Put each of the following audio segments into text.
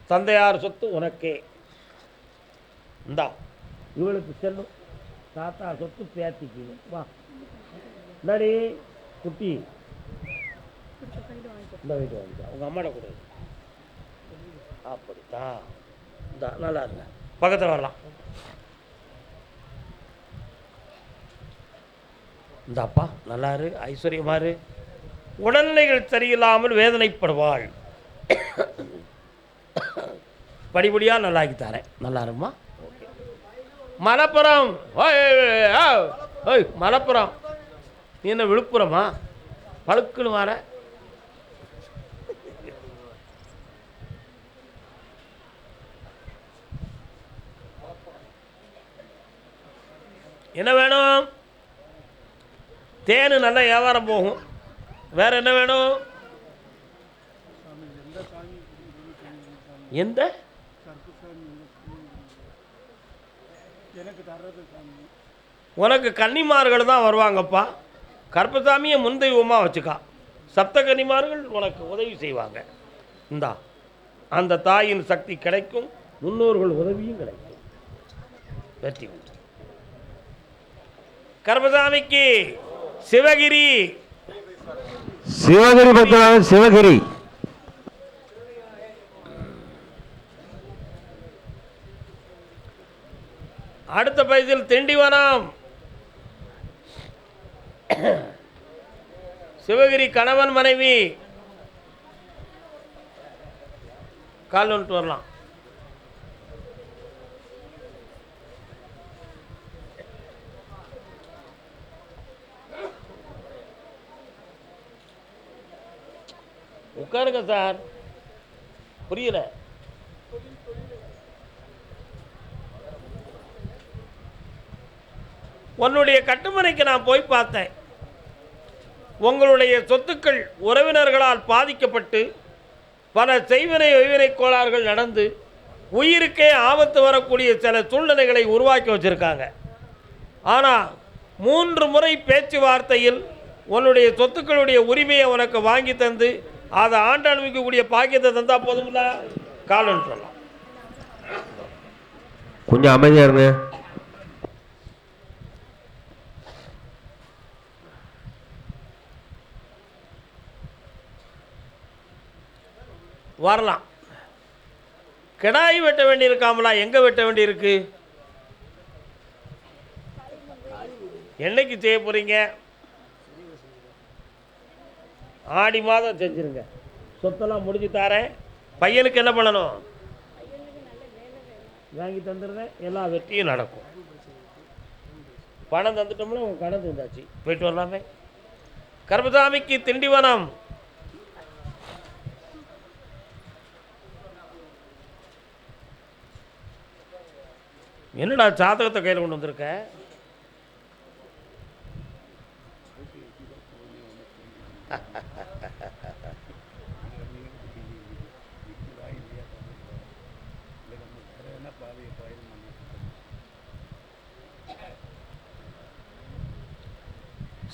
தந்தையார் சொத்து உனக்கே. இந்தா இவளுக்கு செல்லும். தாத்தா சொத்து பேத்திக்கு. வா இந்தாடி குட்டி, இந்த வீட்டு வாங்கிட்டா உங்கள் அம்மாட்ட கூட அப்படித்தா. இந்தா நல்லா இருங்க, பக்கத்தில் வரலாம். இந்த அப்பா நல்லாரு, ஐஸ்வர்யமாரு. உடல்நிலைகள் சரியில்லாமல் வேதனைப்படுவாள். படிப்படியாக நல்லாக்கி தரேன். நல்லா இருமா. மலப்புறம். ஓய் மலப்புறம். நீ என்ன விழுப்புரமா? பழுக்குன்னு வர. என்ன வேணும்? தேனு நல்லா வியாபாரம் போகும். வேற என்ன வேணும்? எந்த உனக்கு கன்னிமார்கள் தான் வருவாங்கப்பா. கருப்பசாமியை முன்தெய்வமாக வச்சுக்கா. சப்த கன்னிமார்கள் உனக்கு உதவி செய்வாங்க. இந்தா அந்த தாயின் சக்தி கிடைக்கும், முன்னோர்கள் உதவியும் கிடைக்கும். வெற்றி உண்டு. கருப்பசாமிக்கு சிவகிரி. சிவகிரி பத்திரம். சிவகிரி அடுத்த பைசில் திண்டிவனம். சிவகிரி கணவன் மனைவி. கால் வந்துட்டு வரலாம். உட்காருங்க சார். புரியல. உன்னுடைய கட்டுமனைக்கு நான் போய் பார்த்தேன். உங்களுடைய சொத்துக்கள் உறவினர்களால் பாதிக்கப்பட்டு பல செய்வினை வைவினை கோளாறுகள் நடந்து உயிருக்கே ஆபத்து வரக்கூடிய சில சூழ்நிலைகளை உருவாக்கி வச்சுருக்காங்க. ஆனால் 3 முறை பேச்சுவார்த்தையில் உன்னுடைய சொத்துக்களுடைய உரிமையை உனக்கு வாங்கி தந்து அதை ஆண்டு அனுபவிக்கக்கூடிய பாக்கியத்தை தந்தால் போதும்ல. காலன்னு சொல்லலாம். கொஞ்சம் அமைதியாக இருங்க. வரலாம். கிடாய் வெட்ட வேண்டியிருக்காமலா? எங்கே வெட்ட வேண்டியிருக்கு? என்னைக்கு செய்ய போகிறீங்க? ஆடி மாதம் செஞ்சுருங்க. சொத்தெல்லாம் முடிஞ்சு தாரேன். பையனுக்கு என்ன பண்ணணும்? வாங்கி தந்துடுறேன். எல்லா வெற்றியும் நடக்கும். பணம் தந்துட்டோம்னா உங்கள் கடன் தந்தாச்சு. போயிட்டு வரலாமே. கருப்பசாமிக்கு திண்டிவனம். என்னடா ஜாதகத்தை கையில் கொண்டு வந்திருக்க?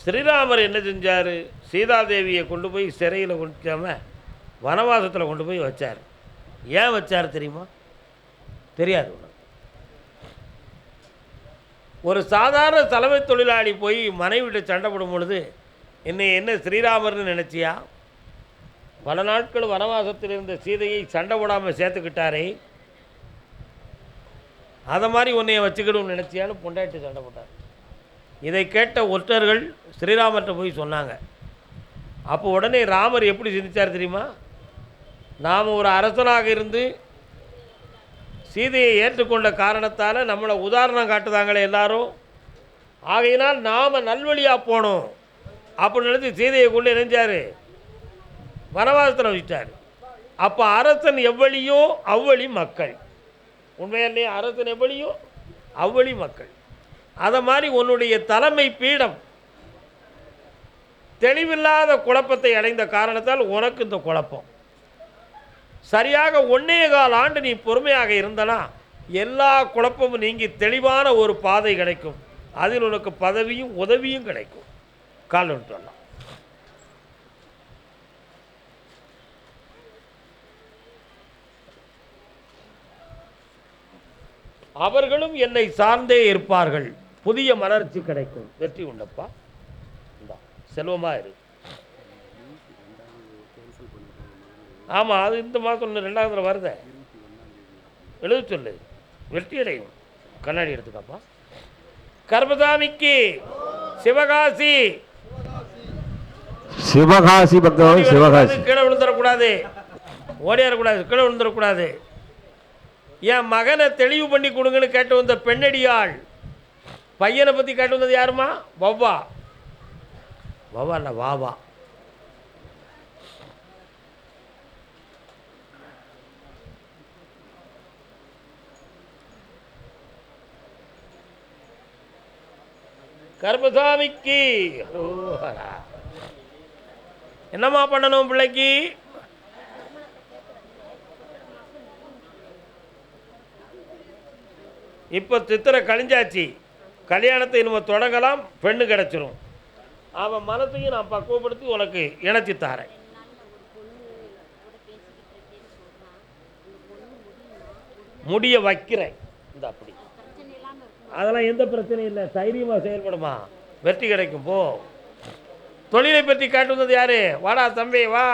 ஸ்ரீராமர் என்ன செஞ்சார்? சீதாதேவியை கொண்டு போய் சிறையில் கொண்டாம வனவாசத்தில் கொண்டு போய் வச்சார். ஏன் வச்சார் தெரியுமா? தெரியாது. ஒரு சாதாரண தலைமை தொழிலாளி போய் மனைவிட்ட சண்டை போடும் பொழுது என்ன ஸ்ரீராமர்னு நினச்சியா? பல நாட்கள் வனவாசத்தில் இருந்த சீதையை சண்டை போடாமல் சேர்த்துக்கிட்டாரே, அதை மாதிரி உன்னைய வச்சுக்கணும்னு நினச்சியான்னு பொண்டாட்டி சண்டை போட்டார். இதை கேட்ட ஒற்றர்கள் ஸ்ரீராமர்கிட்ட போய் சொன்னாங்க. அப்போ உடனே ராமர் எப்படி சிந்தித்தார் தெரியுமா? நாம் ஒரு அரசனாக இருந்து சீதையை ஏற்றுக்கொண்ட காரணத்தால் நம்மளை உதாரணம் காட்டுதாங்களே எல்லாரும், ஆகையினால் நாம் நல்வழியாக போனோம் அப்படின்னு நினச்சி சீதையை கொண்டு இணைஞ்சார், வனவாசத்தில் வச்சுட்டார். அப்போ அரசன் எவ்வளியோ அவ்வளி மக்கள். உண்மையிலே அரசன் எவ்வளியோ அவ்வளி மக்கள். அதை மாதிரி உன்னுடைய தலைமை பீடம் தெளிவில்லாத குழப்பத்தை அடைந்த காரணத்தால் உனக்கு இந்த குழப்பம். சரியாக 1.25 ஆண்டு நீ பொறுமையாக இருந்தனா எல்லா குழப்பமும் நீங்கி தெளிவான ஒரு பாதை கிடைக்கும். அதில் உனக்கு பதவியும் உதவியும் கிடைக்கும். கால் சொல்லலாம். அவர்களும் என்னை சார்ந்தே இருப்பார்கள். புதிய மலர்ச்சி கிடைக்கும். வெற்றி உண்டப்பா. இந்தா செல்வமாக இரு. ஆமாம், அது இந்த மாதம் 2ஆவது வருத எழுத சொல்லு. வெற்றி அடையும். கண்ணாடி எடுத்துக்காப்பா. கர்மசாமிக்கு சிவகாசி. சிவகாசி பக்கம் சிவகாசி. கீழே விழுந்துடக்கூடாது, ஓடியாரக்கூடாது, கீழே விழுந்துடக்கூடாது. என் மகனை தெளிவு பண்ணி கொடுங்கன்னு கேட்டு வந்த பெண்ணடியாள். பையனை பற்றி கேட்டு வந்தது யாருமா? வவ்வா. வவ்வா இல்லை, வாவா. கர்மசாமிக்கு என்னம்மா பண்ணணும் பிள்ளைக்கு? இப்போ சித்திரை கழிஞ்சாச்சு. கல்யாணத்தை நம்ம தொடங்கலாம். பெண்ணு கிடச்சிரும். அவன் மனத்தையும் நான் பக்குவப்படுத்தி உனக்கு இணைச்சி தாரேன். முடிய வைக்கிறேன். இந்த அப்படி அதெல்லாம் எந்த பிரச்சனையும் இல்லை. தைரியமாக செயல்படுமா, வெற்றி கிடைக்கும். போ. தொழிலை பற்றி கேட்டு வந்தது யாரு? வாடா தம்பி வா.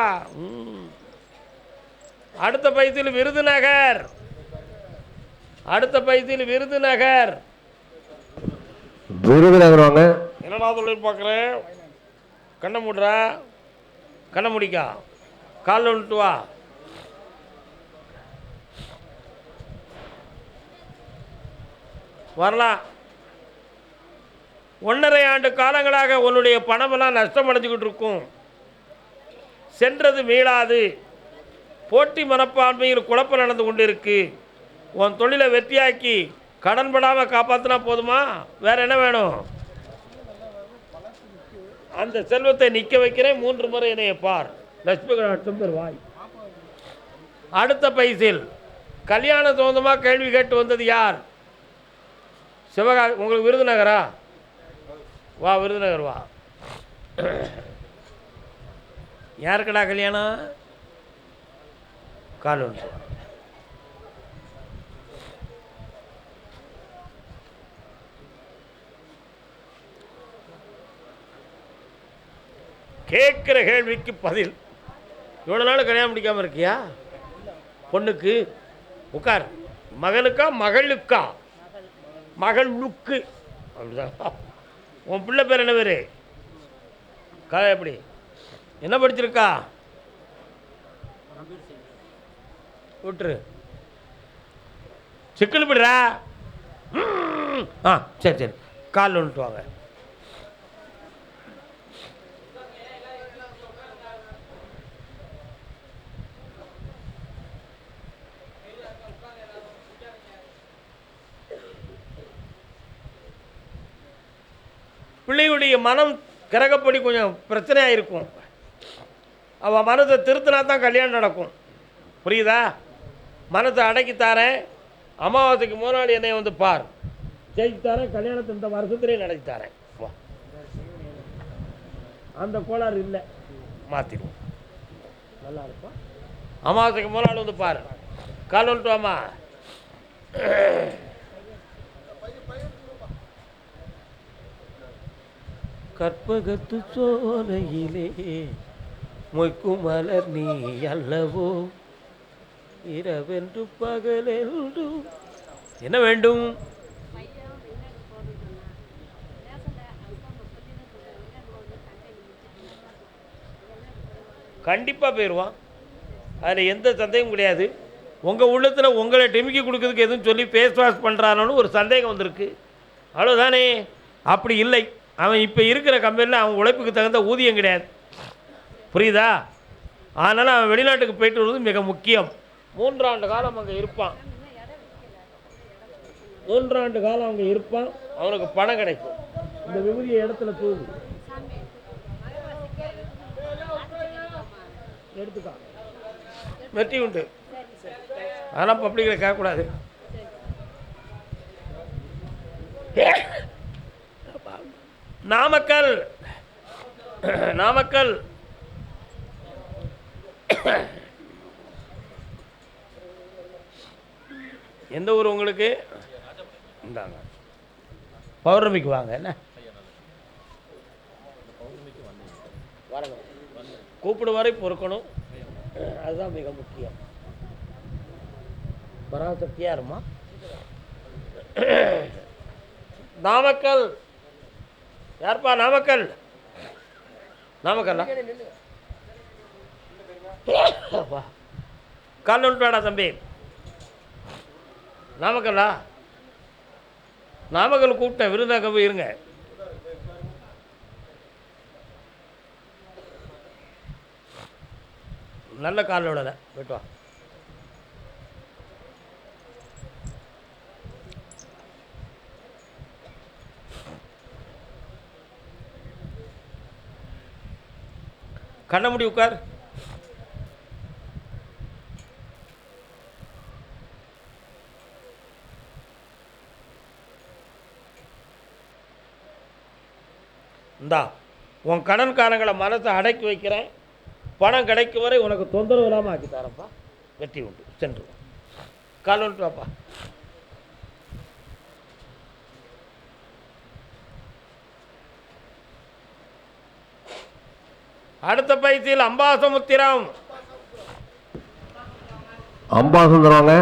அடுத்த பைத்தில் விருதுநகர். அடுத்த பைத்தில் விருதுநகர். விருதுநகர் வாங்க. என்னடா தொழில் பார்க்குறேன்? கண்ணை மூடுறா. கண்ணை முடிக்கா. காலில் விட்டு வா. வரலாம். 1.5 ஆண்டு காலங்களாக உன்னுடைய பணமெல்லாம் நஷ்டமடைஞ்சிக்கிட்டு இருக்கும். சென்றது மீளாது. போட்டி மனப்பான்மையில் குழப்பம் நடந்து கொண்டு இருக்கு. உன் தொழிலை வெற்றியாக்கி கடன் படாமல் காப்பாற்றினா போதுமா? வேற என்ன வேணும்? அந்த செல்வத்தை நிற்க வைக்கிறேன். 3 முறை என்னைய பார். லட்சுமி கடாட்சம் பெறுவாய். அடுத்த பைசில் கல்யாண சம்பந்தமாக கேள்வி கேட்டு வந்தது யார்? சிவகாசி. உங்களுக்கு விருதுநகரா? வா, விருதுநகர் வா. யாருக்கடா கல்யாணம்? கால் ஒன்று. கேட்குற கேள்விக்கு பதில். இவ்வளோ நாள் கல்யாணம் முடிக்காமல் இருக்கியா? பொண்ணுக்கு உட்கார். மகனுக்கா மகளுக்கா? மகளுக்கு. அப்படிதான். உன் பிள்ளை பேர் என்ன பேர்? எப்படி? என்ன படிச்சிருக்கா? விட்டுரு. சிக்கல் பிடுறா. சரி சரி, காலில் வந்துட்டு வாங்க. பிள்ளையுடைய மனம் கிரகப்படி கொஞ்சம் பிரச்சனையாக இருக்கும். அவள் மனத்தை திருத்தினா தான் கல்யாணம் நடக்கும். புரியுதா? மனத்தை அடக்கித்தாரேன். அமாவாசைக்கு முன்னாடி என்னை வந்து பார். ஜெயிச்சுத்தாரேன். கல்யாணத்தை இந்த வருஷத்துலேயே நடத்தித்தாரேன். வா. அந்த கோளாறு இல்லை, மாற்றிடுவோம். நல்லா இருப்பா. அமாவாசைக்கு முன்னாடி வந்து பார். கால் வந்துட்டு வாமா. கற்பகத்து சோலையிலே மொய்க்கும் மலர் நீ அல்லவோ, இரவென்று பகலென்று. என்ன வேண்டும்? கண்டிப்பாக போயிடுவான். அதில் எந்த சந்தேகம் கிடையாது. உங்கள் உள்ளத்தில் உங்களை டிமிக்கி கொடுக்கறதுக்கு எதுவும் சொல்லி ஃபேஸ் வாஷ் பண்ணுறானோன்னு ஒரு சந்தேகம் வந்திருக்கு. அவ்வளோதானே? அப்படி இல்லை. அவன் இப்போ இருக்கிற கம்பெனியில் அவன் உழைப்புக்கு தகுந்த ஊதியம் கிடையாது. புரியுதா? அதனால் அவன் வெளிநாட்டுக்கு போயிட்டு வருவது மிக முக்கியம். 3 ஆண்டு காலம் அங்கே இருப்பான். 3 ஆண்டு காலம் அங்கே இருப்பான். அவனுக்கு பணம் கிடைக்கும். இந்த விபூதிய இடத்துல தூங்கு. எடுத்துக்கா. வெற்றி உண்டு. அதெல்லாம் பப்ளிக்கில் கேட்கக்கூடாது. நாமக்கல். நாமக்கல். எந்த ஊர் உங்களுக்கு? இந்தாங்க பௌர்ணமிக்கு வாங்க என்ன வரணும் கூப்பிடு வரை பொறுக்கணும் அதுதான் மிக முக்கியம் பராசக்தியாக இருமா நாமக்கல் யார்ப்பா நாமக்கல் நாமக்கல்லா கால் வேடா தம்பி நாமக்கல்லா நாமக்கல் கூப்பிட்டேன் விருதாக போய் இருங்க நல்ல காலில் விடலை போய்ட்டு வா கண்ண முடி உட்கார் இந்தா உன் கடன்காரங்களை மனசை அடக்கி வைக்கிறேன் பணம் கிடைக்கும் வரை உனக்கு தொந்தரவு இல்லாமல் ஆக்கி தரப்பா வெற்றி உண்டு சென்று கால் வந்துட்டு வாப்பா அடுத்த பயிற்சியில் அம்பாசமுத்திரம் அம்பாசமுத்திரங்க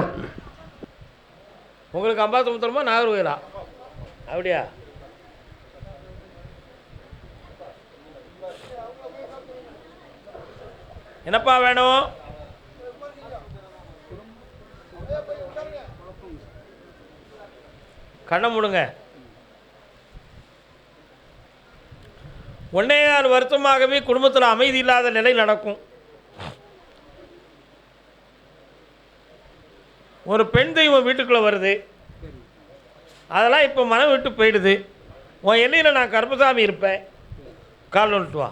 உங்களுக்கு அம்பாசமுத்திரமா நாகர்கோயிலா அப்படியா என்னப்பா வேணும் கண்ணை மூடுங்க 1.5 வருஷமாகவே குடும்பத்தில் அமைதி இல்லாத நிலை நடக்கும் ஒரு பெண் தெய்வம் வீட்டுக்குள்ளே வருது அதெல்லாம் இப்போ மனம் விட்டு போயிடுது உன் எல்லையில் நான் கருப்பசாமி இருப்பேன் கால் வந்துட்டு வா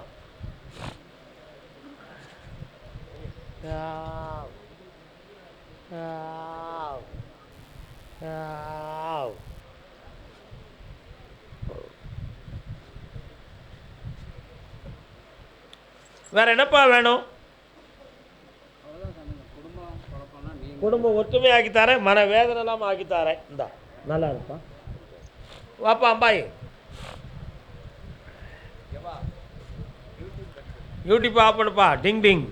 வேற என்னப்பா வேணும் குடும்பம் ஒற்றுமை ஆக்கித்தாரேன் மன வேதனை இல்லாமல் ஆக்கித்தாரேன் இந்தா நல்லா இருப்பா வாப்பா அம்பாய் யூடியூப் ஆஃப் பண்ணுப்பா டிங் டிங்